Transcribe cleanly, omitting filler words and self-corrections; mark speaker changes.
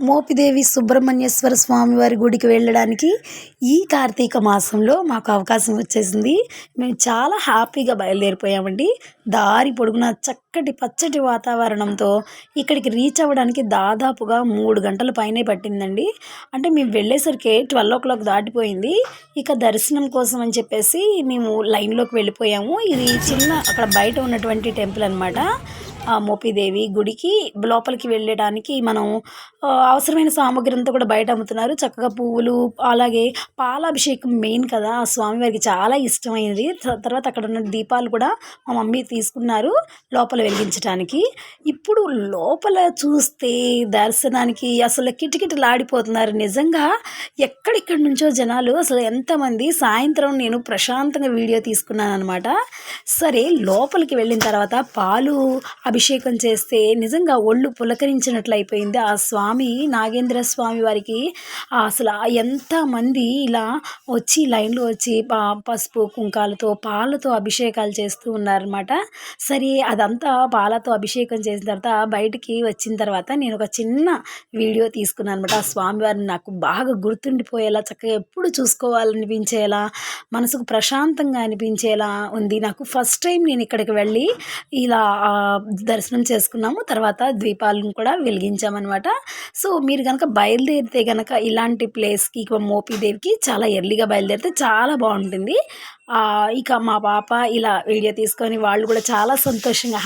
Speaker 1: మోపిదేవి సుబ్రహ్మణ్యేశ్వర స్వామి వారి గుడికి వెళ్ళడానికి ఈ కార్తీక మాసంలో మాకు అవకాశం వచ్చేసింది. మేము చాలా హ్యాపీగా బయలుదేరిపోయామండి. దారి పొడుగునా చక్కటి పచ్చటి వాతావరణంతో ఇక్కడికి రీచ్ అవ్వడానికి దాదాపుగా 3 గంటల పైనే పట్టిందండి. అంటే మేము వెళ్ళేసరికి 12:00 దాటిపోయింది. ఇక దర్శనం కోసం అని చెప్పేసి మేము లైన్‌లోకి వెళ్ళిపోయాము. ఇది చిన్న అక్కడ బయట ఉన్నటువంటి టెంపుల్ అనమాట. మోపిదేవి గుడికి లోపలికి వెళ్ళడానికి మనం అవసరమైన సామాగ్రి అంతా కూడా బయట అమ్ముతున్నారు. చక్కగా పువ్వులు, అలాగే పాలాభిషేకం మెయిన్ కదా! ఆ స్వామివారికి చాలా ఇష్టమైనది. తర్వాత అక్కడ ఉన్న దీపాలు కూడా మా మమ్మీ తీసుకున్నారు లోపల వెలిగించటానికి. ఇప్పుడు లోపల చూస్తే దర్శనానికి అసలు కిటకిటలాడిపోతున్నారు. నిజంగా ఎక్కడెక్కడి నుంచో జనాలు, అసలు ఎంతమంది. సాయంత్రం నేను ప్రశాంతంగా వీడియో తీసుకున్నాననమాట. సరే లోపలికి వెళ్ళిన తర్వాత పాలు అభిషేకం చేస్తే నిజంగా ఒళ్ళు పులకరించినట్లు అయిపోయింది. ఆ స్వామి నాగేంద్ర స్వామి వారికి అసలు ఎంతమంది ఇలా వచ్చి లైన్‌లో వచ్చి పసుపు, కుంకాలతో, పాలతో అభిషేకాలు చేస్తూ ఉన్నారనమాట. సరే అదంతా పాలతో అభిషేకం చేసిన తర్వాత బయటికి వచ్చిన తర్వాత నేను ఒక చిన్న వీడియో తీసుకున్నాను అనమాట. ఆ స్వామివారిని నాకు బాగా గుర్తుండిపోయేలా, చక్కగా ఎప్పుడు చూసుకోవాలనిపించేలా, మనసుకు ప్రశాంతంగా అనిపించేలా ఉంది. నాకు ఫస్ట్ టైం నేను ఇక్కడికి వెళ్ళి ఇలా దర్శనం చేసుకున్నాము. తర్వాత దీపాలను కూడా వెలిగించామనమాట. సో మీరు గనక బయలుదేరితే గనక ఇలాంటి ప్లేస్‌కి మోపిదేవికి చాలా ఎర్లీగా బయలుదేరితే చాలా బావుంటుంది. ఇక మా పాప ఇలా వీడియో తీసుకొని వాళ్ళు కూడా చాలా సంతోషంగా